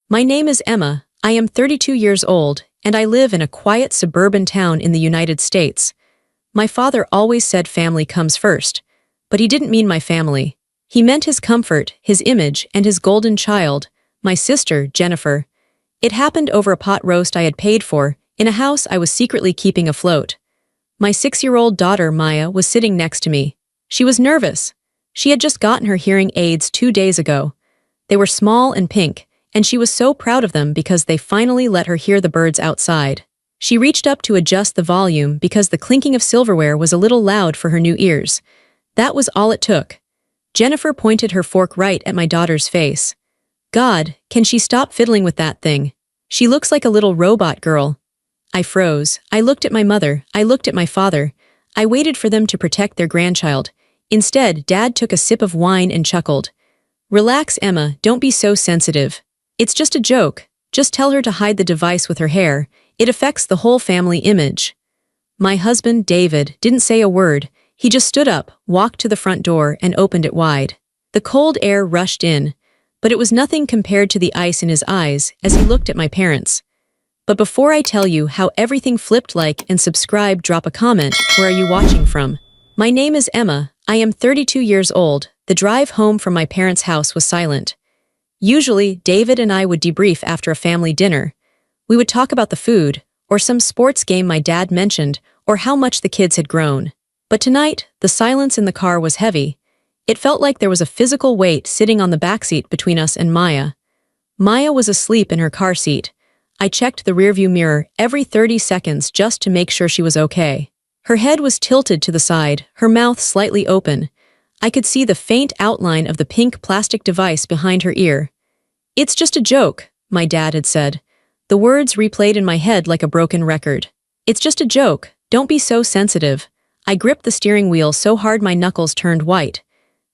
My name is Emma, I am 32 years old, and I live in a quiet suburban town in the United States. My father always said family comes first, but he didn't mean my family. He meant his comfort, his image, and his golden child, my sister, Jennifer. It happened over a pot roast I had paid for, in a house I was secretly keeping afloat. My 6-year-old daughter, Maya, was sitting next to me. She was nervous. She had just gotten her hearing aids 2 days ago. They were small and pink, and she was so proud of them because they finally let her hear the birds outside. She reached up to adjust the volume because the clinking of silverware was a little loud for her new ears. That was all it took. Jennifer pointed her fork right at my daughter's face. God, can she stop fiddling with that thing? She looks like a little robot girl. I froze. I looked at my mother. I looked at my father. I waited for them to protect their grandchild. Instead, Dad took a sip of wine and chuckled. Relax, Emma, don't be so sensitive. It's just a joke. Just tell her to hide the device with her hair. It affects the whole family image. My husband, David, didn't say a word. He just stood up, walked to the front door, and opened it wide. The cold air rushed in, but it was nothing compared to the ice in his eyes as he looked at my parents. But before I tell you how everything flipped, like and subscribe, drop a comment. Where are you watching from? My name is Emma. I am 32 years old. The drive home from my parents' house was silent. Usually, David and I would debrief after a family dinner. We would talk about the food, or some sports game my dad mentioned, or how much the kids had grown. But tonight, the silence in the car was heavy. It felt like there was a physical weight sitting on the backseat between us and Maya. Maya was asleep in her car seat. I checked the rearview mirror every 30 seconds just to make sure she was okay. Her head was tilted to the side, her mouth slightly open. I could see the faint outline of the pink plastic device behind her ear. It's just a joke, my dad had said. The words replayed in my head like a broken record. It's just a joke, don't be so sensitive. I gripped the steering wheel so hard my knuckles turned white.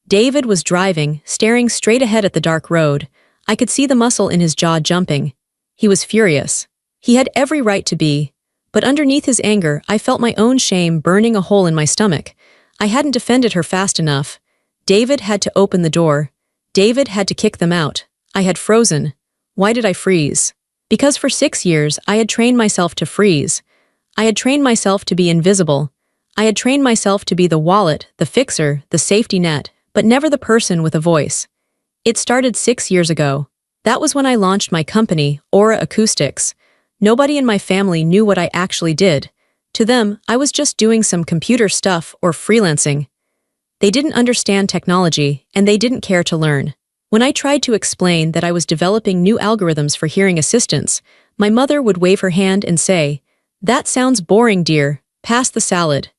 David was driving, staring straight ahead at the dark road. I could see the muscle in his jaw jumping. He was furious. He had every right to be. But underneath his anger, I felt my own shame burning a hole in my stomach. I hadn't defended her fast enough. David had to open the door. David had to kick them out. I had frozen. Why did I freeze? Because for 6 years, I had trained myself to freeze. I had trained myself to be invisible. I had trained myself to be the wallet, the fixer, the safety net, but never the person with a voice. It started 6 years ago. That was when I launched my company, Aura Acoustics. Nobody in my family knew what I actually did. To them, I was just doing some computer stuff or freelancing. They didn't understand technology, and they didn't care to learn. When I tried to explain that I was developing new algorithms for hearing assistance, my mother would wave her hand and say, "That sounds boring, dear. Pass the salad."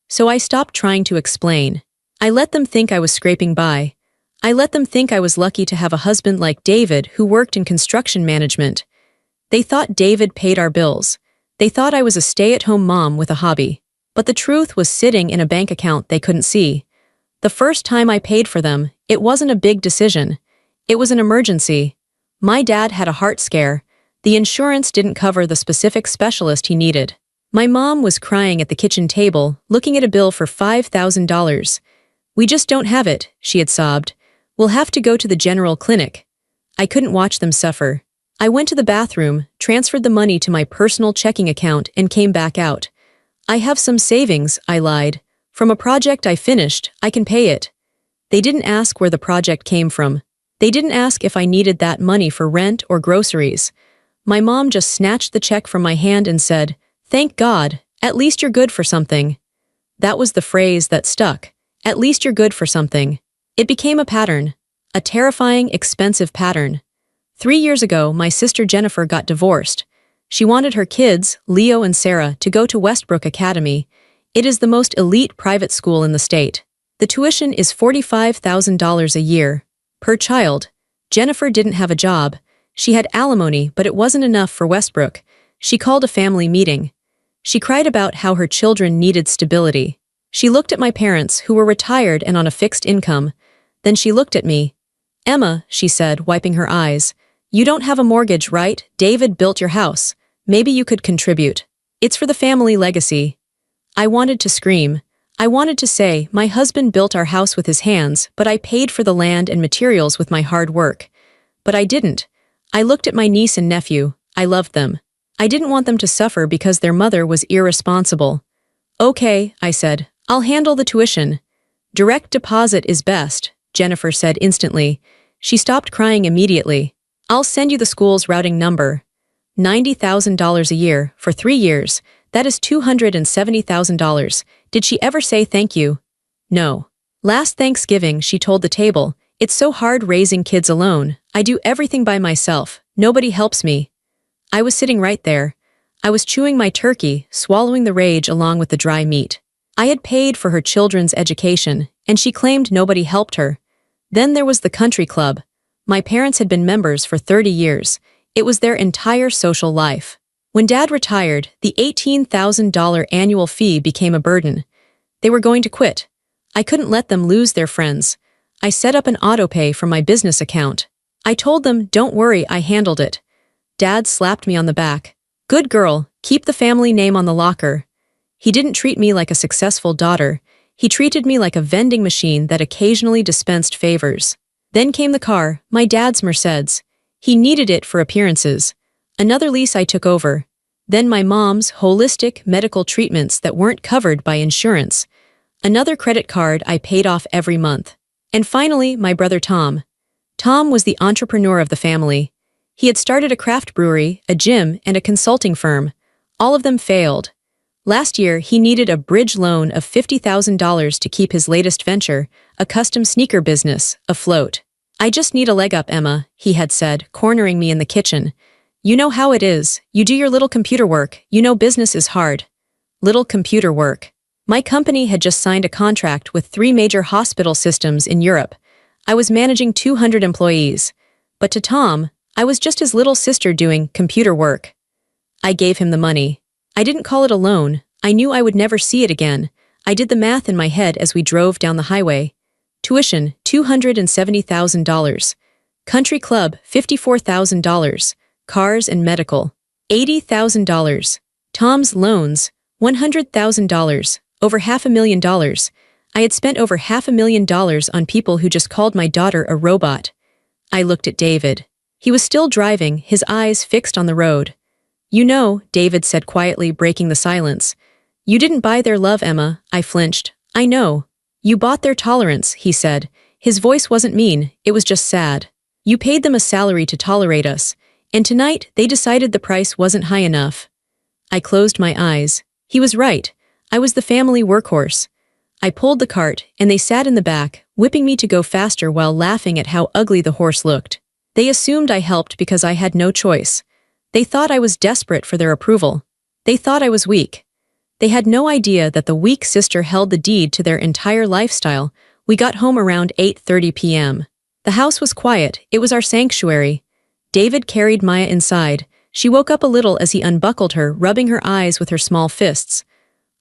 So I stopped trying to explain. I let them think I was scraping by. I let them think I was lucky to have a husband like David who worked in construction management. They thought David paid our bills. They thought I was a stay-at-home mom with a hobby. But the truth was sitting in a bank account they couldn't see. The first time I paid for them, it wasn't a big decision. It was an emergency. My dad had a heart scare. The insurance didn't cover the specific specialist he needed. My mom was crying at the kitchen table, looking at a bill for $5,000. "We just don't have it," she had sobbed. "We'll have to go to the general clinic." I couldn't watch them suffer. I went to the bathroom, transferred the money to my personal checking account, and came back out. "I have some savings," I lied. "From a project I finished, I can pay it." They didn't ask where the project came from. They didn't ask if I needed that money for rent or groceries. My mom just snatched the check from my hand and said, "Thank God, at least you're good for something." That was the phrase that stuck. At least you're good for something. It became a pattern. A terrifying, expensive pattern. 3 years ago, my sister Jennifer got divorced. She wanted her kids, Leo and Sarah, to go to Westbrook Academy. It is the most elite private school in the state. The tuition is $45,000 a year. Per child. Jennifer didn't have a job. She had alimony, but it wasn't enough for Westbrook. She called a family meeting. She cried about how her children needed stability. She looked at my parents, who were retired and on a fixed income. Then she looked at me. "Emma," she said, wiping her eyes, "you don't have a mortgage, right? David built your house. Maybe you could contribute. It's for the family legacy." I wanted to scream. I wanted to say, my husband built our house with his hands, but I paid for the land and materials with my hard work. But I didn't. I looked at my niece and nephew. I loved them. I didn't want them to suffer because their mother was irresponsible. Okay, I said. I'll handle the tuition. Direct deposit is best, Jennifer said instantly. She stopped crying immediately. I'll send you the school's routing number. $90,000 a year, for 3 years. That is $270,000. Did she ever say thank you? No. Last Thanksgiving, she told the table, it's so hard raising kids alone. I do everything by myself. Nobody helps me. I was sitting right there. I was chewing my turkey, swallowing the rage along with the dry meat. I had paid for her children's education, and she claimed nobody helped her. Then there was the country club. My parents had been members for 30 years. It was their entire social life. When Dad retired, the $18,000 annual fee became a burden. They were going to quit. I couldn't let them lose their friends. I set up an autopay from my business account. I told them, don't worry, I handled it. Dad slapped me on the back. Good girl, keep the family name on the locker. He didn't treat me like a successful daughter. He treated me like a vending machine that occasionally dispensed favors. Then came the car, my dad's Mercedes. He needed it for appearances. Another lease I took over. Then my mom's holistic medical treatments that weren't covered by insurance. Another credit card I paid off every month. And finally, my brother Tom. Tom was the entrepreneur of the family. He had started a craft brewery, a gym, and a consulting firm. All of them failed. Last year, he needed a bridge loan of $50,000 to keep his latest venture, a custom sneaker business, afloat. I just need a leg up, Emma, he had said, cornering me in the kitchen. You know how it is. You do your little computer work. You know business is hard. Little computer work. My company had just signed a contract with 3 major hospital systems in Europe. I was managing 200 employees. But to Tom, I was just his little sister doing computer work. I gave him the money. I didn't call it a loan. I knew I would never see it again. I did the math in my head as we drove down the highway. Tuition, $270,000. Country club, $54,000. Cars and medical, $80,000. Tom's loans, $100,000. Over $500,000. I had spent over $500,000 on people who just called my daughter a robot. I looked at David. He was still driving, his eyes fixed on the road. You know, David said quietly, breaking the silence. You didn't buy their love, Emma, I flinched. I know. You bought their tolerance, he said. His voice wasn't mean, it was just sad. You paid them a salary to tolerate us, and tonight they decided the price wasn't high enough. I closed my eyes. He was right. I was the family workhorse. I pulled the cart, and they sat in the back, whipping me to go faster while laughing at how ugly the horse looked. They assumed I helped because I had no choice. They thought I was desperate for their approval. They thought I was weak. They had no idea that the weak sister held the deed to their entire lifestyle. We got home around 8:30 p.m. The house was quiet. It was our sanctuary. David carried Maya inside. She woke up a little as he unbuckled her, rubbing her eyes with her small fists.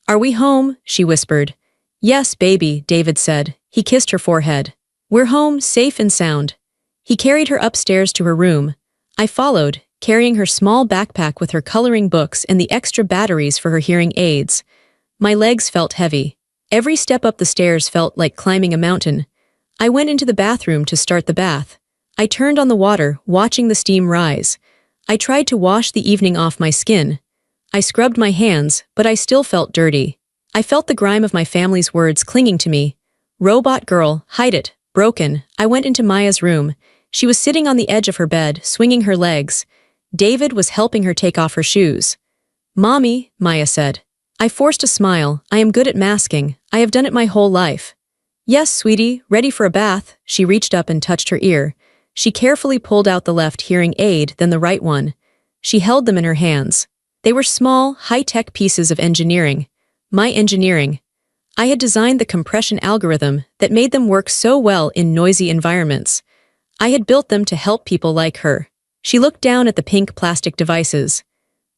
Are we home? She whispered. Yes, baby, David said. He kissed her forehead. We're home, safe and sound. He carried her upstairs to her room. I followed, carrying her small backpack with her coloring books and the extra batteries for her hearing aids. My legs felt heavy. Every step up the stairs felt like climbing a mountain. I went into the bathroom to start the bath. I turned on the water, watching the steam rise. I tried to wash the evening off my skin. I scrubbed my hands, but I still felt dirty. I felt the grime of my family's words clinging to me. Robot girl, hide it, broken. I went into Maya's room. She was sitting on the edge of her bed, swinging her legs. David was helping her take off her shoes. Mommy, Maya said. I forced a smile. I am good at masking. I have done it my whole life. Yes, sweetie, ready for a bath. She reached up and touched her ear. She carefully pulled out the left hearing aid, then the right one. She held them in her hands. They were small, high-tech pieces of engineering. My engineering. I had designed the compression algorithm that made them work so well in noisy environments. I had built them to help people like her. She looked down at the pink plastic devices.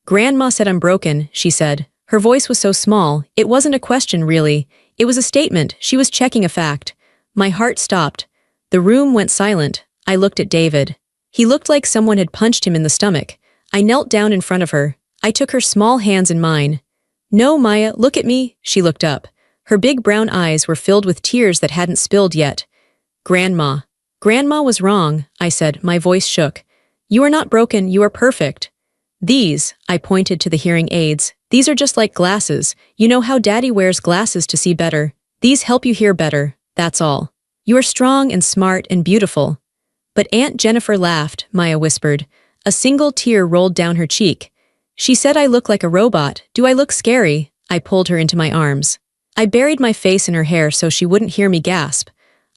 Grandma said I'm broken, she said. Her voice was so small, it wasn't a question really. It was a statement. She was checking a fact. My heart stopped. The room went silent. I looked at David. He looked like someone had punched him in the stomach. I knelt down in front of her. I took her small hands in mine. No, Maya, look at me. She looked up. Her big brown eyes were filled with tears that hadn't spilled yet. Grandma. Grandma was wrong, I said, my voice shook. You are not broken, you are perfect. These, I pointed to the hearing aids, these are just like glasses. You know how Daddy wears glasses to see better. These help you hear better, that's all. You are strong and smart and beautiful. But Aunt Jennifer laughed, Maya whispered. A single tear rolled down her cheek. She said I look like a robot. Do I look scary? I pulled her into my arms. I buried my face in her hair so she wouldn't hear me gasp.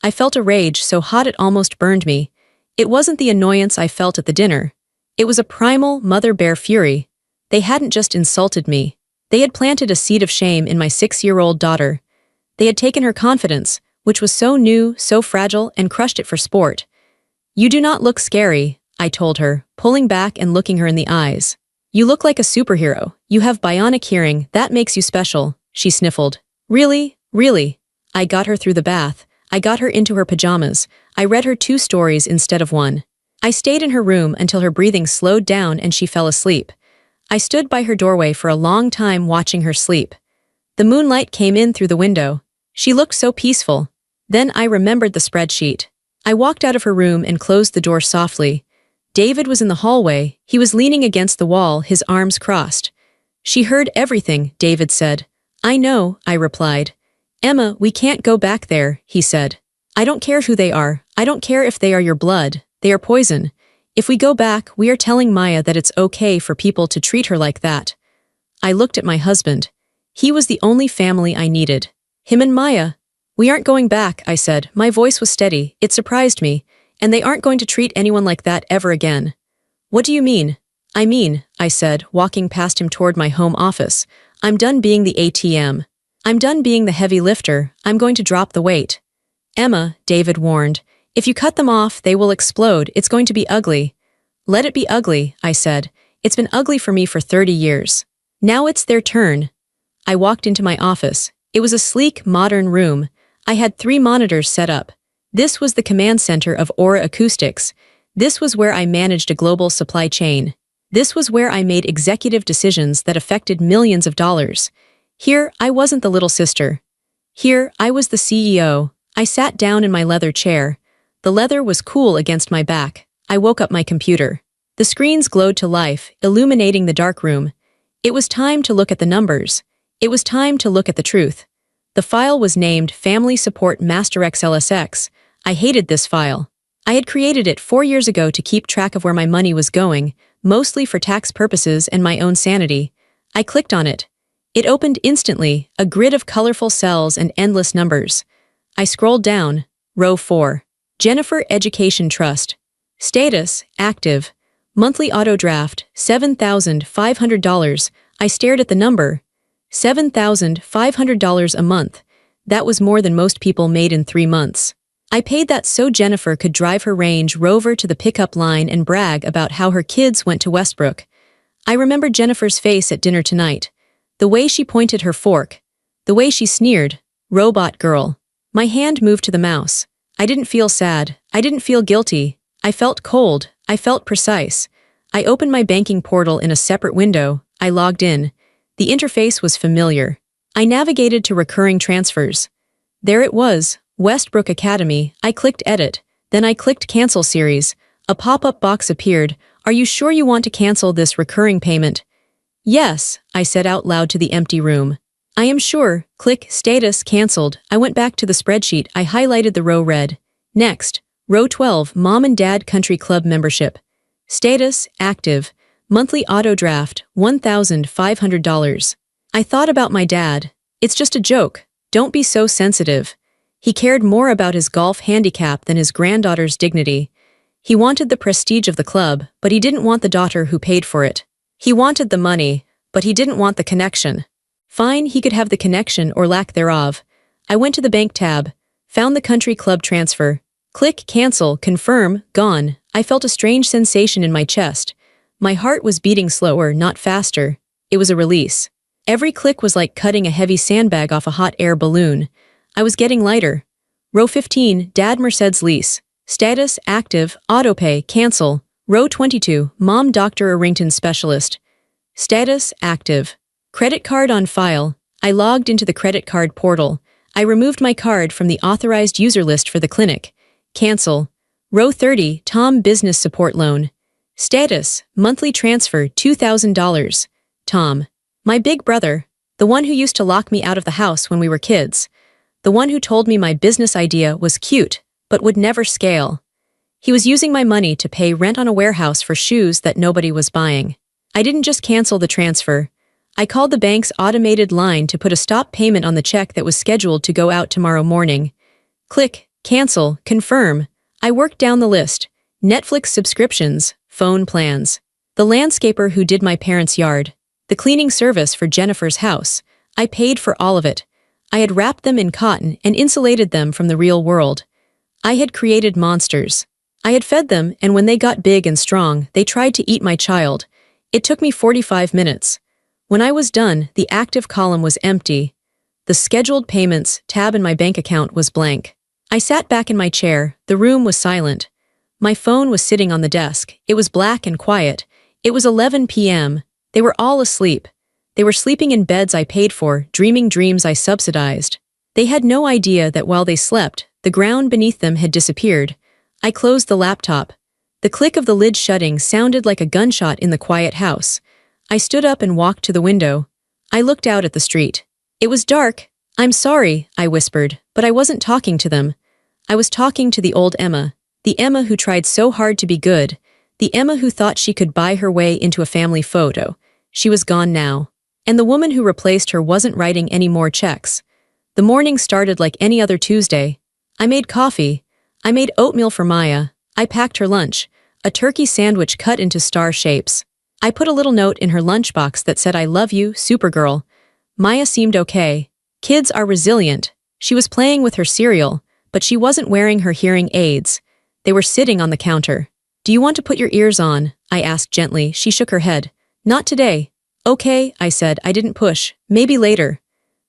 I felt a rage so hot it almost burned me. It wasn't the annoyance I felt at the dinner. It was a primal, mother bear fury. They hadn't just insulted me. They had planted a seed of shame in my 6-year-old daughter. They had taken her confidence, which was so new, so fragile, and crushed it for sport. You do not look scary, I told her, pulling back and looking her in the eyes. You look like a superhero. You have bionic hearing, that makes you special, she sniffled. Really? Really? I got her through the bath. I got her into her pajamas. I read her 2 stories instead of 1. I stayed in her room until her breathing slowed down and she fell asleep. I stood by her doorway for a long time watching her sleep. The moonlight came in through the window. She looked so peaceful. Then I remembered the spreadsheet. I walked out of her room and closed the door softly. David was in the hallway. He was leaning against the wall, his arms crossed. She heard everything, David said. I know, I replied. Emma, we can't go back there, he said. I don't care who they are. I don't care if they are your blood. They are poison. If we go back, we are telling Maya that it's okay for people to treat her like that. I looked at my husband. He was the only family I needed. Him and Maya. We aren't going back, I said. My voice was steady. It surprised me. And they aren't going to treat anyone like that ever again. What do you mean? I said, walking past him toward my home office. I'm done being the ATM. I'm done being the heavy lifter. I'm going to drop the weight. Emma, David warned. If you cut them off, they will explode. It's going to be ugly. Let it be ugly, I said. It's been ugly for me for 30 years. Now it's their turn. I walked into my office. It was a sleek, modern room. I had 3 monitors set up. This was the command center of Aura Acoustics. This was where I managed a global supply chain. This was where I made executive decisions that affected millions of dollars. Here, I wasn't the little sister. Here, I was the CEO. I sat down in my leather chair. The leather was cool against my back. I woke up my computer. The screens glowed to life, illuminating the dark room. It was time to look at the numbers. It was time to look at the truth. The file was named Family Support Master XLSX. I hated this file. I had created it 4 years ago to keep track of where my money was going, mostly for tax purposes and my own sanity. I clicked on it. It opened instantly, a grid of colorful cells and endless numbers. I scrolled down. Row 4. Jennifer Education Trust. Status, active. Monthly auto draft, $7,500. I stared at the number. $7,500 a month. That was more than most people made in 3 months. I paid that so Jennifer could drive her Range Rover to the pickup line and brag about how her kids went to Westbrook. I remembered Jennifer's face at dinner tonight. The way she pointed her fork. The way she sneered. Robot girl. My hand moved to the mouse. I didn't feel sad. I didn't feel guilty. I felt cold. I felt precise. I opened my banking portal in a separate window. I logged in. The interface was familiar. I navigated to recurring transfers. There it was, Westbrook Academy. I clicked Edit. Then I clicked Cancel Series. A pop-up box appeared. Are you sure you want to cancel this recurring payment? Yes, I said out loud to the empty room. I am sure. Click Status Cancelled. I went back to the spreadsheet. I highlighted the row red. Next, row 12, Mom and Dad Country Club membership. Status Active. Monthly auto draft, $1,500. I thought about my dad. It's just a joke. Don't be so sensitive. He cared more about his golf handicap than his granddaughter's dignity. He wanted the prestige of the club, but he didn't want the daughter who paid for it. He wanted the money, but he didn't want the connection. Fine, he could have the connection or lack thereof. I went to the bank tab, found the country club transfer. Click Cancel, Confirm, Gone. I felt a strange sensation in my chest. My heart was beating slower, not faster. It was a release. Every click was like cutting a heavy sandbag off a hot air balloon. I was getting lighter. Row 15, Dad Merced's lease. Status Active, Autopay, Cancel. Row 22, Mom Dr. Arrington Specialist. Status Active. Credit card on file. I logged into the credit card portal. I removed my card from the authorized user list for the clinic. Cancel. Row 30, Tom Business Support Loan. Status, monthly transfer $2,000. Tom. My big brother. The one who used to lock me out of the house when we were kids. The one who told me my business idea was cute, but would never scale. He was using my money to pay rent on a warehouse for shoes that nobody was buying. I didn't just cancel the transfer. I called the bank's automated line to put a stop payment on the check that was scheduled to go out tomorrow morning. Click, cancel, confirm. I worked down the list. Netflix subscriptions, phone plans. The landscaper who did my parents' yard. The cleaning service for Jennifer's house. I paid for all of it. I had wrapped them in cotton and insulated them from the real world. I had created monsters. I had fed them, and when they got big and strong, they tried to eat my child. It took me 45 minutes. When I was done, the active column was empty. The scheduled payments tab in my bank account was blank. I sat back in my chair. The room was silent. My phone was sitting on the desk. It was black and quiet. It was 11 p.m. They were all asleep. They were sleeping in beds I paid for, dreaming dreams I subsidized. They had no idea that while they slept, the ground beneath them had disappeared. I closed the laptop. The click of the lid shutting sounded like a gunshot in the quiet house. I stood up and walked to the window. I looked out at the street. It was dark. I'm sorry, I whispered, but I wasn't talking to them. I was talking to the old Emma, the Emma who tried so hard to be good, the Emma who thought she could buy her way into a family photo. She was gone now. And the woman who replaced her wasn't writing any more checks. The morning started like any other Tuesday. I made coffee. I made oatmeal for Maya. I packed her lunch, a turkey sandwich cut into star shapes. I put a little note in her lunchbox that said, "I love you, Supergirl." Maya seemed okay. Kids are resilient. She was playing with her cereal, but she wasn't wearing her hearing aids. They were sitting on the counter. "Do you want to put your ears on?" I asked gently. She shook her head. "Not today." "Okay," I said. I didn't push. "Maybe later."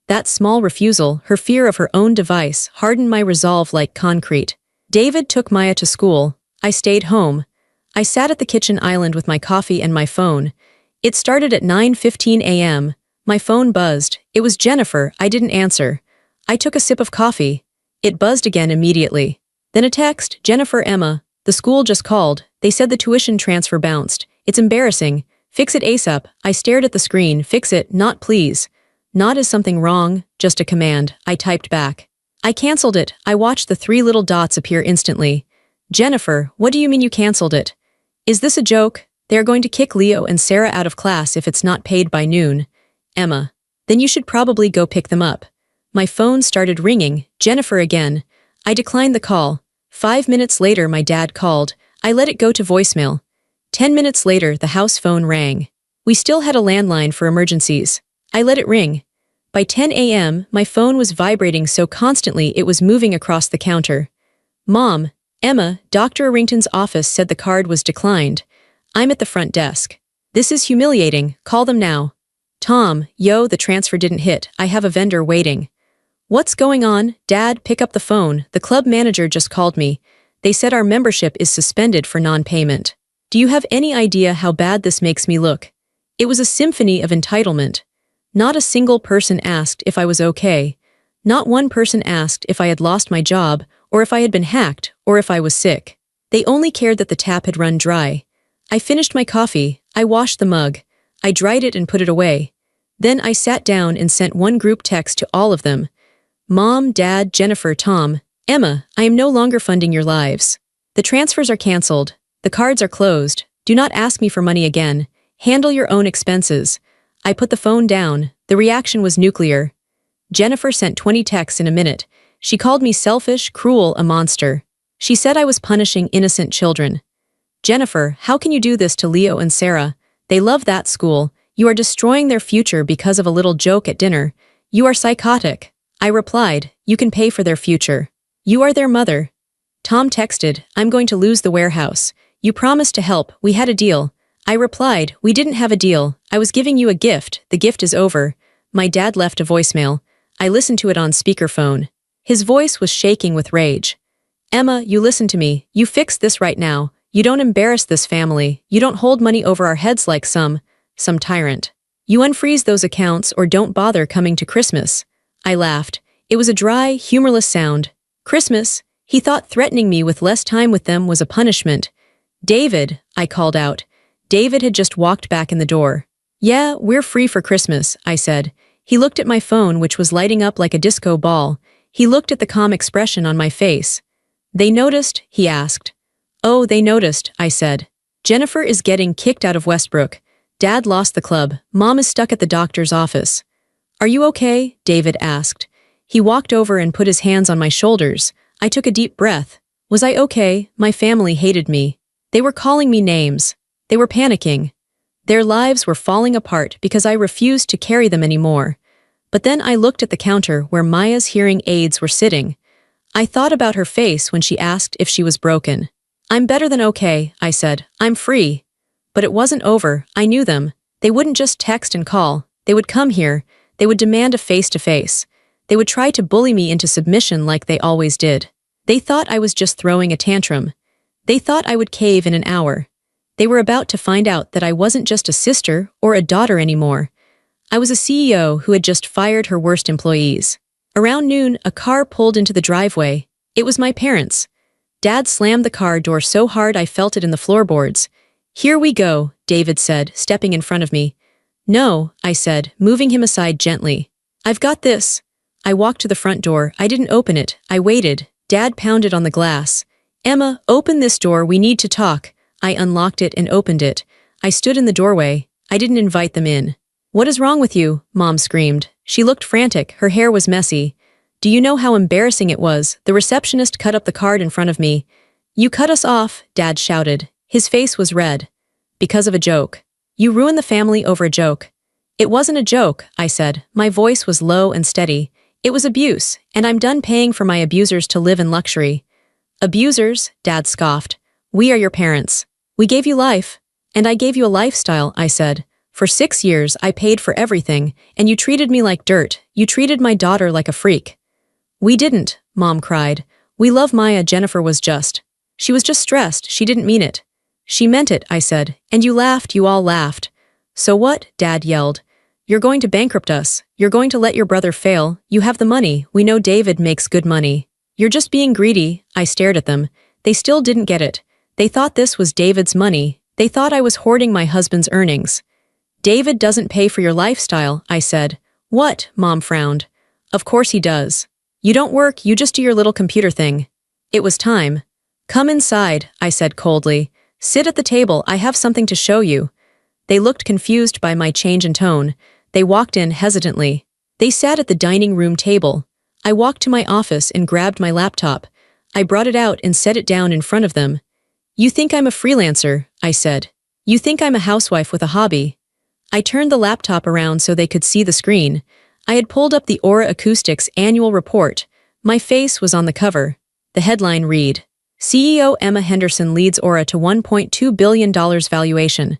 That small refusal, her fear of her own device, hardened my resolve like concrete. David took Maya to school. I stayed home. I sat at the kitchen island with my coffee and my phone. It started at 9:15 a.m. My phone buzzed. It was Jennifer. I didn't answer. I took a sip of coffee. It buzzed again immediately. Then a text, "Jennifer, Emma. The school just called. They said the tuition transfer bounced. It's embarrassing. Fix it ASAP." I stared at the screen. "Fix it, not please." Not is something wrong, just a command. I typed back. "I canceled it." I watched the 3 little dots appear instantly. "Jennifer, what do you mean you canceled it? Is this a joke? They are going to kick Leo and Sarah out of class if it's not paid by noon." Emma. "Then you should probably go pick them up." My phone started ringing. Jennifer again. I declined the call. 5 minutes later my dad called. I let it go to voicemail. 10 minutes later the house phone rang. We still had a landline for emergencies. I let it ring. By 10 a.m., my phone was vibrating so constantly it was moving across the counter. "Mom, Emma, Dr. Arrington's office said the card was declined. I'm at the front desk. This is humiliating. Call them now." "Tom, yo, the transfer didn't hit. I have a vendor waiting." "What's going on?" "Dad, pick up the phone. The club manager just called me. They said our membership is suspended for non-payment. Do you have any idea how bad this makes me look?" It was a symphony of entitlement. Not a single person asked if I was okay. Not one person asked if I had lost my job, or if I had been hacked, or if I was sick. They only cared that the tap had run dry. I finished my coffee. I washed the mug. I dried it and put it away. Then I sat down and sent one group text to all of them. "Mom, Dad, Jennifer, Tom, Emma, I am no longer funding your lives. The transfers are canceled. The cards are closed. Do not ask me for money again. Handle your own expenses." I put the phone down. The reaction was nuclear. Jennifer sent 20 texts in a minute. She called me selfish, cruel, a monster. She said I was punishing innocent children. "Jennifer, how can you do this to Leo and Sarah? They love that school. You are destroying their future because of a little joke at dinner. You are psychotic." I replied, "You can pay for their future. You are their mother." Tom texted, "I'm going to lose the warehouse. You promised to help. We had a deal." I replied, "We didn't have a deal. I was giving you a gift. The gift is over." My dad left a voicemail. I listened to it on speakerphone. His voice was shaking with rage. "Emma, you listen to me. You fix this right now. You don't embarrass this family. You don't hold money over our heads like some tyrant. You unfreeze those accounts or don't bother coming to Christmas." I laughed. It was a dry, humorless sound. Christmas? He thought threatening me with less time with them was a punishment. David, I called out. David had just walked back in the door. Yeah, we're free for Christmas, I said. He looked at my phone, which was lighting up like a disco ball. He looked at the calm expression on my face. They noticed? He asked. Oh, they noticed, I said. Jennifer is getting kicked out of Westbrook. Dad lost the club. Mom is stuck at the doctor's office. Are you okay? David asked. He walked over and put his hands on my shoulders. I took a deep breath. Was I okay? My family hated me. They were calling me names. They were panicking. Their lives were falling apart because I refused to carry them anymore. But then I looked at the counter where Maya's hearing aids were sitting. I thought about her face when she asked if she was broken. I'm better than okay, I said. I'm free. But it wasn't over. I knew them. They wouldn't just text and call. They would come here. They would demand a face-to-face. They would try to bully me into submission like they always did. They thought I was just throwing a tantrum. They thought I would cave in an hour. They were about to find out that I wasn't just a sister or a daughter anymore. I was a CEO who had just fired her worst employees. Around noon, a car pulled into the driveway. It was my parents. Dad slammed the car door so hard I felt it in the floorboards. Here we go, David said, stepping in front of me. No, I said, moving him aside gently. I've got this. I walked to the front door. I didn't open it. I waited. Dad pounded on the glass. Emma, open this door. We need to talk. I unlocked it and opened it. I stood in the doorway. I didn't invite them in. What is wrong with you? Mom screamed. She looked frantic. Her hair was messy. Do you know how embarrassing it was? The receptionist cut up the card in front of me. You cut us off, Dad shouted. His face was red. Because of a joke. You ruined the family over a joke. It wasn't a joke, I said. My voice was low and steady. It was abuse, and I'm done paying for my abusers to live in luxury. Abusers, Dad scoffed. We are your parents. We gave you life. And I gave you a lifestyle, I said. For 6 years, I paid for everything, and you treated me like dirt. You treated my daughter like a freak. We didn't, Mom cried. We love Maya. Jennifer was just. She was just stressed. She didn't mean it. She meant it, I said. And you laughed. You all laughed. So what? Dad yelled. You're going to bankrupt us. You're going to let your brother fail. You have the money. We know David makes good money. You're just being greedy. I stared at them. They still didn't get it. They thought this was David's money. They thought I was hoarding my husband's earnings. David doesn't pay for your lifestyle, I said. What? Mom frowned. Of course he does. You don't work, you just do your little computer thing. It was time. Come inside, I said coldly. Sit at the table, I have something to show you. They looked confused by my change in tone. They walked in hesitantly. They sat at the dining room table. I walked to my office and grabbed my laptop. I brought it out and set it down in front of them. You think I'm a freelancer, I said. You think I'm a housewife with a hobby. I turned the laptop around so they could see the screen. I had pulled up the Aura Acoustics annual report. My face was on the cover. The headline read, CEO Emma Henderson leads Aura to $1.2 billion valuation.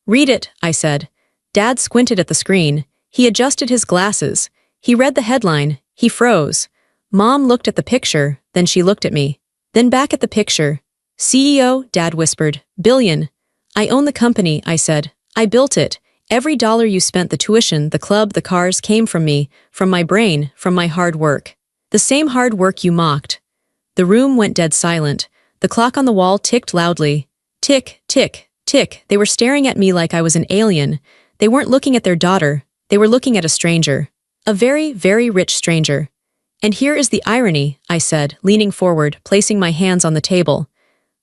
Read it, I said. Dad squinted at the screen. He adjusted his glasses. He read the headline. He froze. Mom looked at the picture, then she looked at me. Then back at the picture. CEO, Dad whispered. Billion. I own the company, I said. I built it. Every dollar you spent, the tuition, the club, the cars, came from me, from my brain, from my hard work. The same hard work you mocked. The room went dead silent. The clock on the wall ticked loudly. Tick, tick, tick. They were staring at me like I was an alien. They weren't looking at their daughter. They were looking at a stranger. A very, very rich stranger. And here is the irony, I said, leaning forward, placing my hands on the table.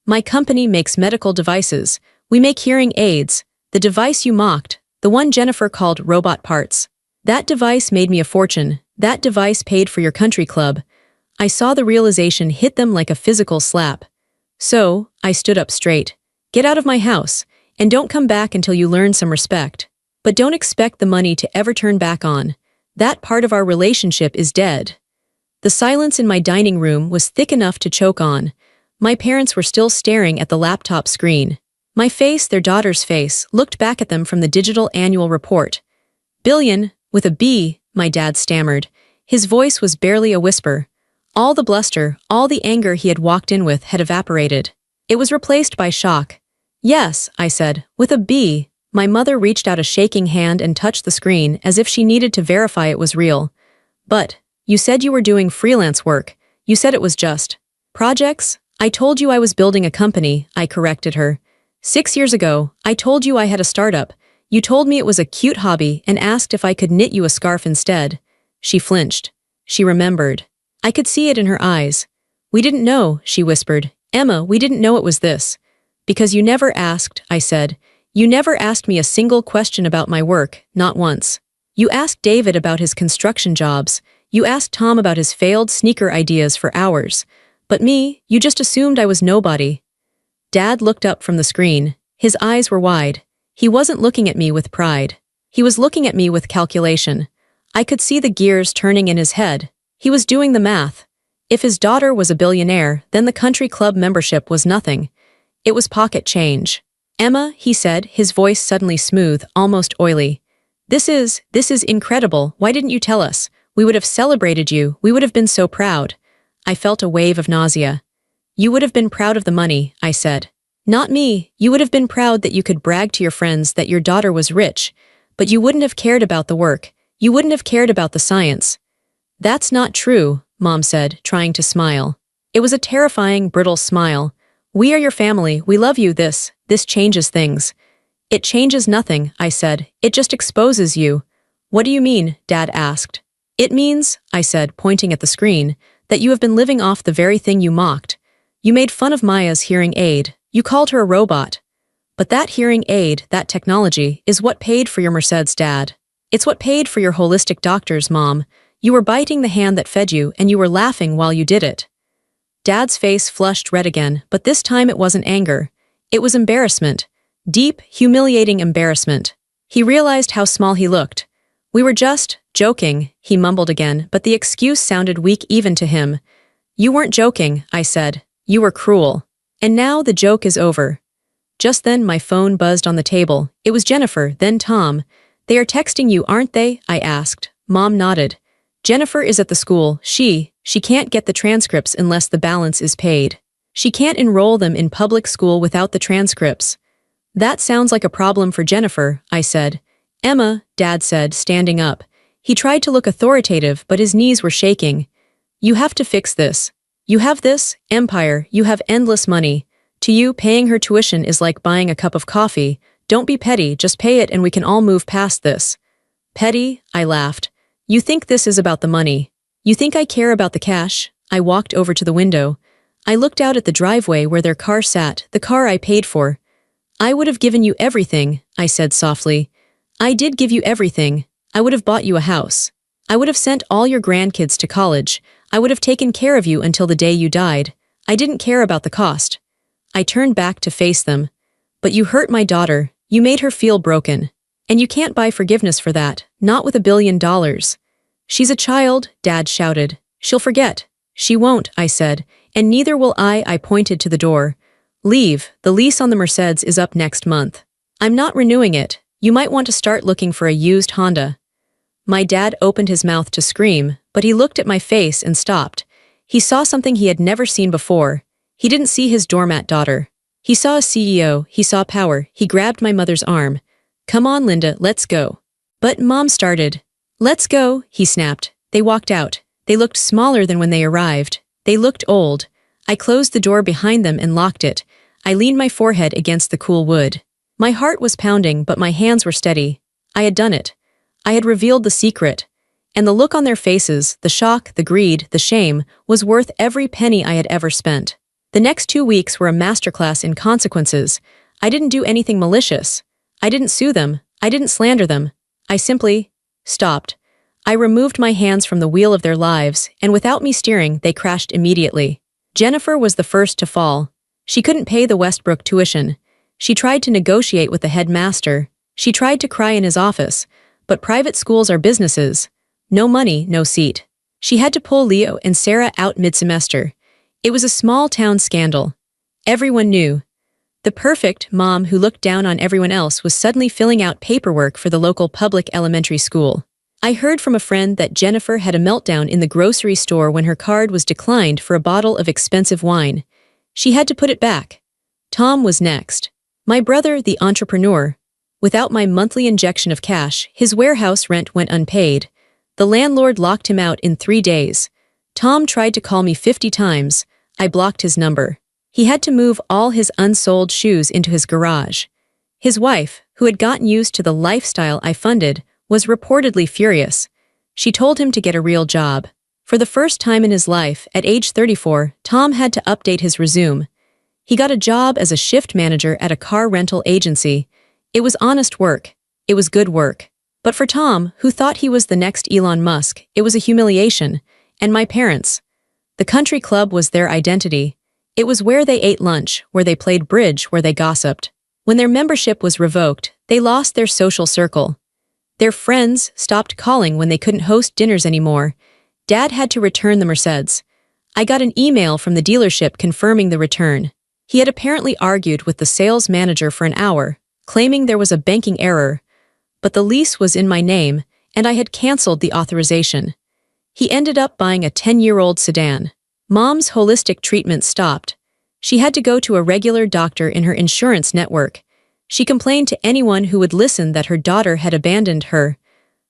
My company makes medical devices. We make hearing aids. The device you mocked, the one Jennifer called robot parts. That device made me a fortune. That device paid for your country club. I saw the realization hit them like a physical slap. So, I stood up straight. Get out of my house, and don't come back until you learn some respect. But don't expect the money to ever turn back on. That part of our relationship is dead. The silence in my dining room was thick enough to choke on. My parents were still staring at the laptop screen. My face, their daughter's face, looked back at them from the digital annual report. Billion, with a B, my dad stammered. His voice was barely a whisper. All the bluster, all the anger he had walked in with had evaporated. It was replaced by shock. Yes, I said, with a B. My mother reached out a shaking hand and touched the screen as if she needed to verify it was real. But, you said you were doing freelance work. You said it was just projects? I told you I was building a company, I corrected her. 6 years ago, I told you I had a startup. You told me it was a cute hobby and asked if I could knit you a scarf instead. She flinched. She remembered. I could see it in her eyes. We didn't know, she whispered. Emma, we didn't know it was this. Because you never asked, I said. You never asked me a single question about my work, not once. You asked David about his construction jobs. You asked Tom about his failed sneaker ideas for hours. But me, you just assumed I was nobody. Dad looked up from the screen. His eyes were wide. He wasn't looking at me with pride. He was looking at me with calculation. I could see the gears turning in his head. He was doing the math. If his daughter was a billionaire, then the country club membership was nothing. It was pocket change. Emma, he said, his voice suddenly smooth, almost oily. This is incredible. Why didn't you tell us? We would have celebrated you. We would have been so proud. I felt a wave of nausea. You would have been proud of the money, I said. Not me. You would have been proud that you could brag to your friends that your daughter was rich. But you wouldn't have cared about the work. You wouldn't have cared about the science. That's not true, Mom said, trying to smile. It was a terrifying, brittle smile. We are your family. We love you. This changes things. It changes nothing, I said. It just exposes you. What do you mean? Dad asked. It means, I said, pointing at the screen, that you have been living off the very thing you mocked. You made fun of Maya's hearing aid. You called her a robot. But that hearing aid, that technology, is what paid for your Merced's dad. It's what paid for your holistic doctors, Mom. You were biting the hand that fed you, and you were laughing while you did it. Dad's face flushed red again, but this time it wasn't anger. It was embarrassment. Deep, humiliating embarrassment. He realized how small he looked. We were just joking, he mumbled again, but the excuse sounded weak even to him. You weren't joking, I said. You were cruel. And now the joke is over. Just then my phone buzzed on the table. It was Jennifer, then Tom. They are texting you, aren't they? I asked. Mom nodded. Jennifer is at the school. She can't get the transcripts unless the balance is paid. She can't enroll them in public school without the transcripts. That sounds like a problem for Jennifer, I said. Emma, Dad said, standing up. He tried to look authoritative, but his knees were shaking. You have to fix this. You have this empire. You have endless money. To you, paying her tuition is like buying a cup of coffee. Don't be petty, just pay it and we can all move past this. Petty? I laughed. You think this is about the money. You think I care about the cash? I walked over to the window. I looked out at the driveway where their car sat, the car I paid for. I would have given you everything, I said softly. I did give you everything. I would have bought you a house. I would have sent all your grandkids to college. I would have taken care of you until the day you died. I didn't care about the cost. I turned back to face them. But you hurt my daughter. You made her feel broken. And you can't buy forgiveness for that, not with $1 billion. She's a child, Dad shouted. She'll forget. She won't, I said, and neither will I pointed to the door. Leave, the lease on the Mercedes is up next month. I'm not renewing it. You might want to start looking for a used Honda. My dad opened his mouth to scream, but he looked at my face and stopped. He saw something he had never seen before. He didn't see his doormat daughter. He saw a CEO, he saw power. He grabbed my mother's arm. Come on, Linda, let's go. But Mom started. Let's go, he snapped. They walked out. They looked smaller than when they arrived. They looked old. I closed the door behind them and locked it. I leaned my forehead against the cool wood. My heart was pounding, but my hands were steady. I had done it. I had revealed the secret. And the look on their faces, the shock, the greed, the shame, was worth every penny I had ever spent. The next 2 weeks were a masterclass in consequences. I didn't do anything malicious. I didn't sue them. I didn't slander them. I simply stopped. I removed my hands from the wheel of their lives, and without me steering, they crashed immediately. Jennifer was the first to fall. She couldn't pay the Westbrook tuition. She tried to negotiate with the headmaster. She tried to cry in his office. But private schools are businesses. No money, no seat. She had to pull Leo and Sarah out mid-semester. It was a small-town scandal. Everyone knew. The perfect mom who looked down on everyone else was suddenly filling out paperwork for the local public elementary school. I heard from a friend that Jennifer had a meltdown in the grocery store when her card was declined for a bottle of expensive wine. She had to put it back. Tom was next. My brother, the entrepreneur. Without my monthly injection of cash, his warehouse rent went unpaid. The landlord locked him out in 3 days. Tom tried to call me 50 times. I blocked his number. He had to move all his unsold shoes into his garage. His wife, who had gotten used to the lifestyle I funded, was reportedly furious. She told him to get a real job. For the first time in his life, at age 34, Tom had to update his resume. He got a job as a shift manager at a car rental agency. It was honest work. It was good work. But for Tom, who thought he was the next Elon Musk, it was a humiliation. And my parents. The country club was their identity. It was where they ate lunch, where they played bridge, where they gossiped. When their membership was revoked, they lost their social circle. Their friends stopped calling when they couldn't host dinners anymore. Dad had to return the Mercedes. I got an email from the dealership confirming the return. He had apparently argued with the sales manager for an hour, claiming there was a banking error. But the lease was in my name, and I had canceled the authorization. He ended up buying a 10-year-old sedan. Mom's holistic treatment stopped. She had to go to a regular doctor in her insurance network. She complained to anyone who would listen that her daughter had abandoned her.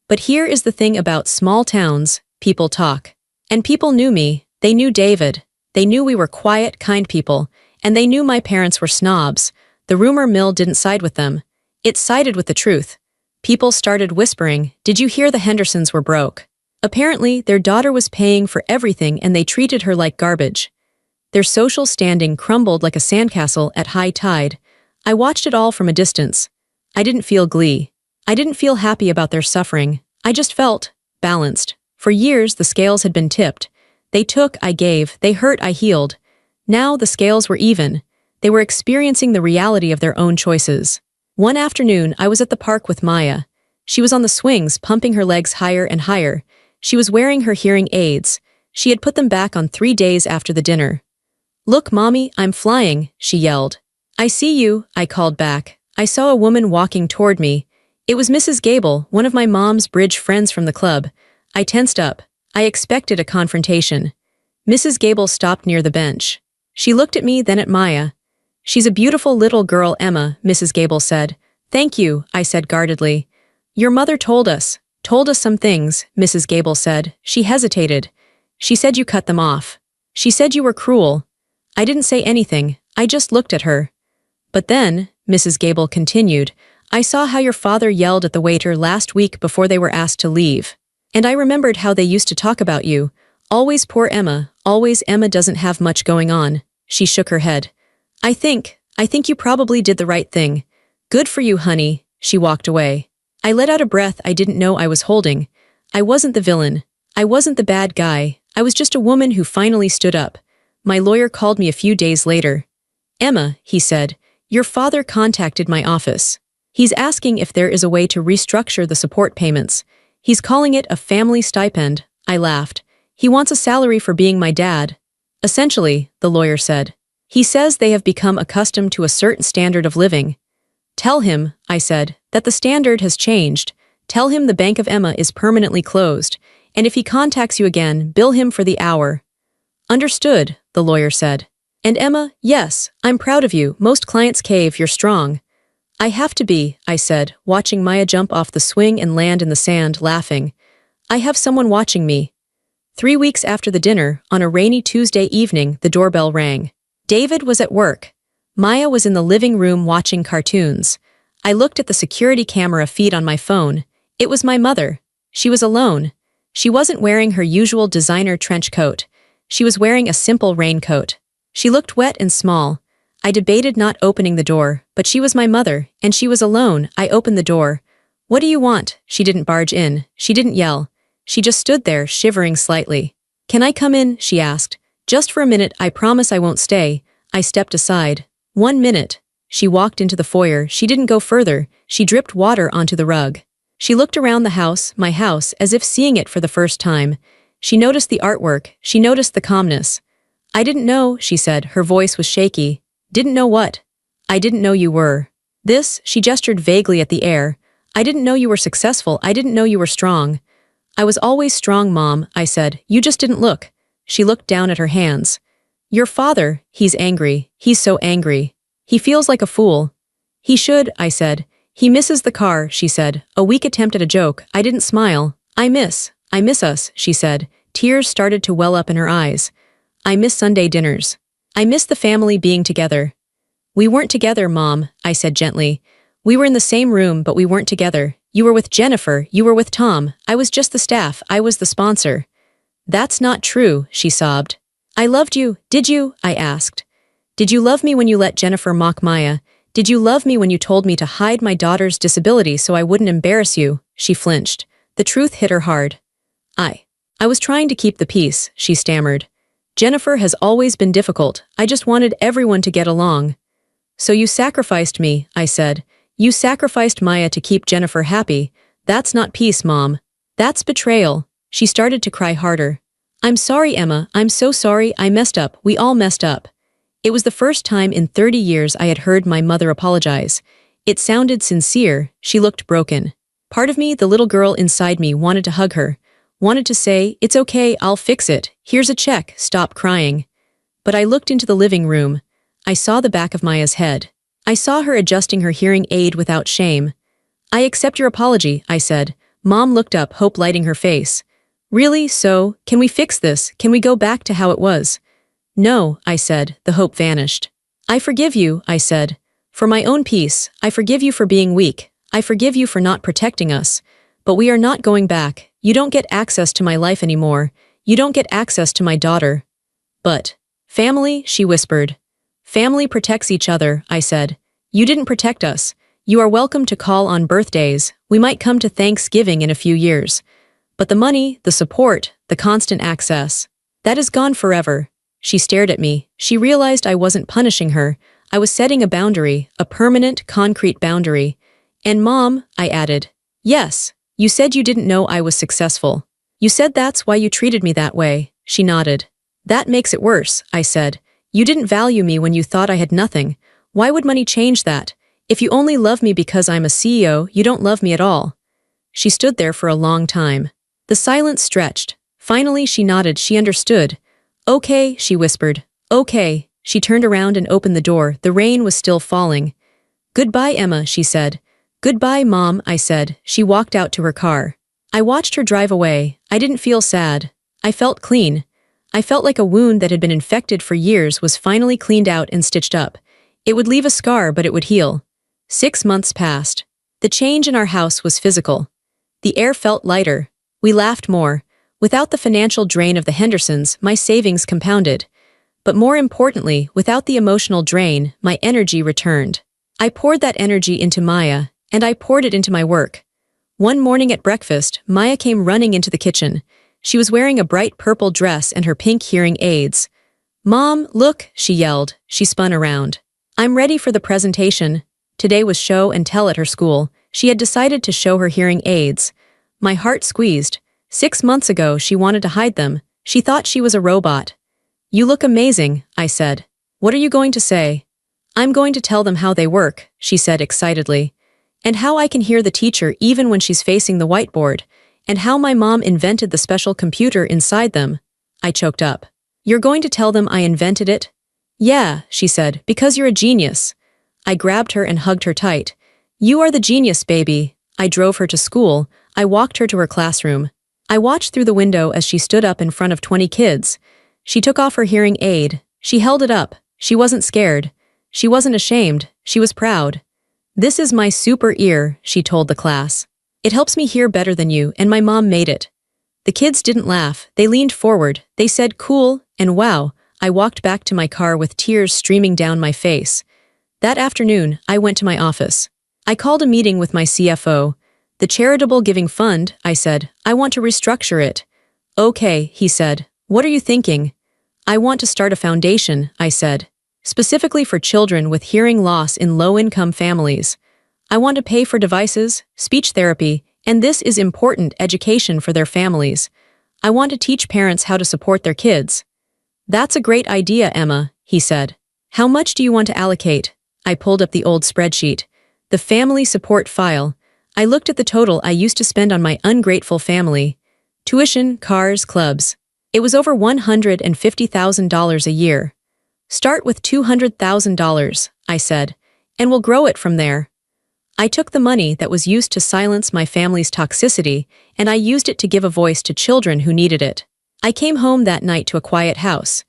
But here is the thing about small towns: people talk. And people knew me, they knew David. They knew we were quiet, kind people, and they knew my parents were snobs. The rumor mill didn't side with them. It sided with the truth. People started whispering, "Did you hear the Hendersons were broke?" Apparently, their daughter was paying for everything and they treated her like garbage. Their social standing crumbled like a sandcastle at high tide. I watched it all from a distance. I didn't feel glee. I didn't feel happy about their suffering. I just felt balanced. For years, the scales had been tipped. They took, I gave, they hurt, I healed. Now the scales were even. They were experiencing the reality of their own choices. One afternoon, I was at the park with Maya. She was on the swings, pumping her legs higher and higher. She was wearing her hearing aids. She had put them back on 3 days after the dinner. "Look, Mommy, I'm flying," she yelled. "I see you," I called back. I saw a woman walking toward me. It was Mrs. Gable, one of my mom's bridge friends from the club. I tensed up. I expected a confrontation. Mrs. Gable stopped near the bench. She looked at me, then at Maya. "She's a beautiful little girl, Emma," Mrs. Gable said. "Thank you," I said guardedly. "Your mother told us some things," Mrs. Gable said. She hesitated. "She said you cut them off. She said you were cruel." I didn't say anything. I just looked at her. "But then," Mrs. Gable continued, "I saw how your father yelled at the waiter last week before they were asked to leave. And I remembered how they used to talk about you. Always poor Emma, always Emma doesn't have much going on." She shook her head. I think you probably did the right thing. Good for you, honey." She walked away. I let out a breath I didn't know I was holding. I wasn't the villain. I wasn't the bad guy. I was just a woman who finally stood up. My lawyer called me a few days later. "Emma," he said, "your father contacted my office. He's asking if there is a way to restructure the support payments. He's calling it a family stipend." I laughed. "He wants a salary for being my dad." "Essentially," the lawyer said. "He says they have become accustomed to a certain standard of living." "Tell him," I said, "that the standard has changed. Tell him the Bank of Emma is permanently closed, and if he contacts you again, bill him for the hour." "Understood," the lawyer said. "And Emma, yes, I'm proud of you. Most clients cave, you're strong." "I have to be," I said, watching Maya jump off the swing and land in the sand, laughing. "I have someone watching me." 3 weeks after the dinner, on a rainy Tuesday evening, the doorbell rang. David was at work. Maya was in the living room watching cartoons. I looked at the security camera feed on my phone. It was my mother. She was alone. She wasn't wearing her usual designer trench coat. She was wearing a simple raincoat. She looked wet and small. I debated not opening the door, but she was my mother, and she was alone. I opened the door. "What do you want?" She didn't barge in. She didn't yell. She just stood there, shivering slightly. "Can I come in?" she asked. "Just for a minute, I promise I won't stay." I stepped aside. 1 minute. She walked into the foyer. She didn't go further. She dripped water onto the rug. She looked around the house, my house, as if seeing it for the first time. She noticed the artwork. She noticed the calmness. "I didn't know," she said. Her voice was shaky. "Didn't know what?" "I didn't know you were." "This," she gestured vaguely at the air. "I didn't know you were successful. I didn't know you were strong." "I was always strong, Mom," I said. "You just didn't look." She looked down at her hands. "Your father, he's angry. He's so angry. He feels like a fool." "He should," I said. "He misses the car," she said. A weak attempt at a joke. I didn't smile. I miss us," she said. Tears started to well up in her eyes. "I miss Sunday dinners." I miss the family being together. We weren't together, Mom, I said gently. We were in the same room, but we weren't together. You were with Jennifer, you were with Tom. I was just the staff, I was the sponsor. That's not true, she sobbed. I loved you, did you? I asked. Did you love me when you let Jennifer mock Maya? Did you love me when you told me to hide my daughter's disability so I wouldn't embarrass you? She flinched. The truth hit her hard. I was trying to keep the peace, she stammered. Jennifer has always been difficult. I just wanted everyone to get along. So you sacrificed me, I said. You sacrificed Maya to keep Jennifer happy. That's not peace, Mom. That's betrayal. She started to cry harder. I'm sorry, Emma. I'm so sorry. I messed up. We all messed up. It was the first time in 30 years I had heard my mother apologize. It sounded sincere. She looked broken. Part of me, the little girl inside me, wanted to hug her. Wanted to say, it's okay, I'll fix it. Here's a check. Stop crying. But I looked into the living room. I saw the back of Maya's head. I saw her adjusting her hearing aid without shame. I accept your apology, I said. Mom looked up, hope lighting her face. Really? So, can we fix this? Can we go back to how it was? No, I said. The hope vanished. I forgive you, I said. For my own peace, I forgive you for being weak. I forgive you for not protecting us. But we are not going back. You don't get access to my life anymore. You don't get access to my daughter. But family, she whispered. Family protects each other, I said. You didn't protect us. You are welcome to call on birthdays. We might come to Thanksgiving in a few years. But the money, the support, the constant access, that is gone forever. She stared at me. She realized I wasn't punishing her. I was setting a boundary, a permanent, concrete boundary. And Mom, I added. Yes, you said you didn't know I was successful. You said that's why you treated me that way. She nodded. That makes it worse, I said. You didn't value me when you thought I had nothing. Why would money change that? If you only love me because I'm a CEO, you don't love me at all. She stood there for a long time. The silence stretched. Finally, she nodded. She understood. Okay, she whispered. Okay. She turned around and opened the door. The rain was still falling. Goodbye, Emma, she said. Goodbye, Mom, I said. She walked out to her car. I watched her drive away. I didn't feel sad. I felt clean. I felt like a wound that had been infected for years was finally cleaned out and stitched up. It would leave a scar, but it would heal. 6 months passed. The change in our house was physical. The air felt lighter. We laughed more. Without the financial drain of the Hendersons, my savings compounded. But more importantly, without the emotional drain, my energy returned. I poured that energy into Maya, and I poured it into my work. One morning at breakfast, Maya came running into the kitchen. She was wearing a bright purple dress and her pink hearing aids. Mom, look, she yelled. She spun around. I'm ready for the presentation. Today was show and tell at her school. She had decided to show her hearing aids. My heart squeezed. 6 months ago, she wanted to hide them. She thought she was a robot. You look amazing, I said. What are you going to say? I'm going to tell them how they work, she said excitedly. And how I can hear the teacher even when she's facing the whiteboard. And how my mom invented the special computer inside them. I choked up. You're going to tell them I invented it? Yeah, she said, because you're a genius. I grabbed her and hugged her tight. You are the genius, baby. I drove her to school. I walked her to her classroom. I watched through the window as she stood up in front of 20 kids. She took off her hearing aid. She held it up. She wasn't scared. She wasn't ashamed. She was proud. This is my super ear, she told the class. It helps me hear better than you, and my mom made it. The kids didn't laugh. They leaned forward. They said, cool, and wow. I walked back to my car with tears streaming down my face. That afternoon, I went to my office. I called a meeting with my CFO. The charitable giving fund, I said. I want to restructure it. Okay, he said. What are you thinking? I want to start a foundation, I said. Specifically for children with hearing loss in low-income families. I want to pay for devices, speech therapy, and this is important education for their families. I want to teach parents how to support their kids. That's a great idea, Emma, he said. How much do you want to allocate? I pulled up the old spreadsheet. The family support file. I looked at the total I used to spend on my ungrateful family. Tuition, cars, clubs. It was over $150,000 a year. Start with $200,000, I said, and we'll grow it from there. I took the money that was used to silence my family's toxicity, and I used it to give a voice to children who needed it. I came home that night to a quiet house.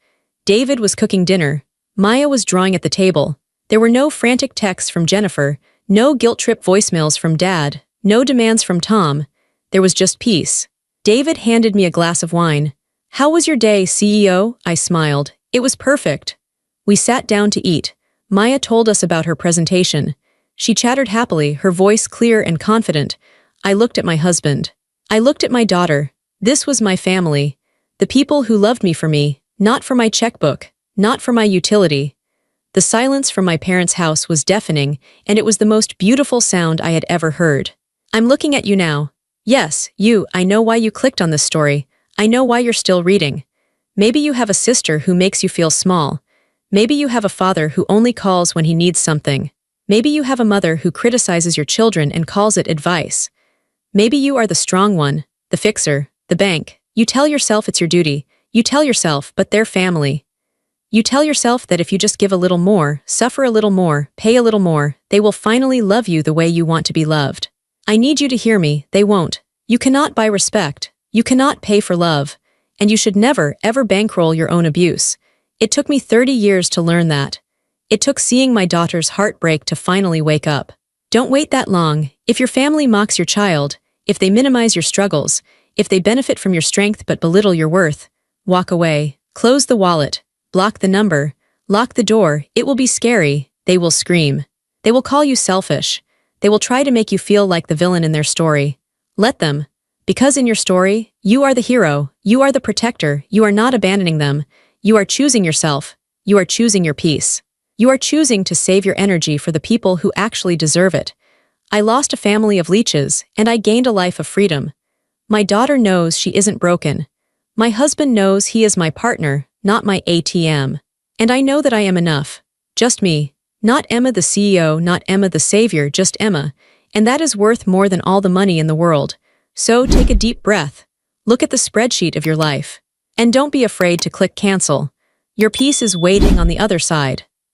David was cooking dinner. Maya was drawing at the table. There were no frantic texts from Jennifer, no guilt-trip voicemails from Dad, no demands from Tom. There was just peace. David handed me a glass of wine. "How was your day, CEO?" I smiled. "It was perfect." We sat down to eat. Maya told us about her presentation. She chattered happily, her voice clear and confident. I looked at my husband. I looked at my daughter. This was my family. The people who loved me for me, not for my checkbook, not for my utility. The silence from my parents' house was deafening, and it was the most beautiful sound I had ever heard. "I'm looking at you now. Yes, you, I know why you clicked on this story. I know why you're still reading. Maybe you have a sister who makes you feel small. Maybe you have a father who only calls when he needs something. Maybe you have a mother who criticizes your children and calls it advice. Maybe you are the strong one, the fixer, the bank. You tell yourself it's your duty. You tell yourself, but they're family. You tell yourself that if you just give a little more, suffer a little more, pay a little more, they will finally love you the way you want to be loved. I need you to hear me, they won't. You cannot buy respect. You cannot pay for love. And you should never, ever bankroll your own abuse. It took me 30 years to learn that. It took seeing my daughter's heart break to finally wake up. Don't wait that long. If your family mocks your child, if they minimize your struggles, if they benefit from your strength but belittle your worth, walk away. Close the wallet. Block the number. Lock the door. It will be scary. They will scream. They will call you selfish. They will try to make you feel like the villain in their story. Let them. Because in your story, you are the hero. You are the protector. You are not abandoning them. You are choosing yourself. You are choosing your peace. You are choosing to save your energy for the people who actually deserve it. I lost a family of leeches, and I gained a life of freedom. My daughter knows she isn't broken. My husband knows he is my partner, not my ATM. And I know that I am enough. Just me. Not Emma the CEO, not Emma the savior, just Emma. And that is worth more than all the money in the world. So take a deep breath. Look at the spreadsheet of your life. And don't be afraid to click cancel. Your peace is waiting on the other side.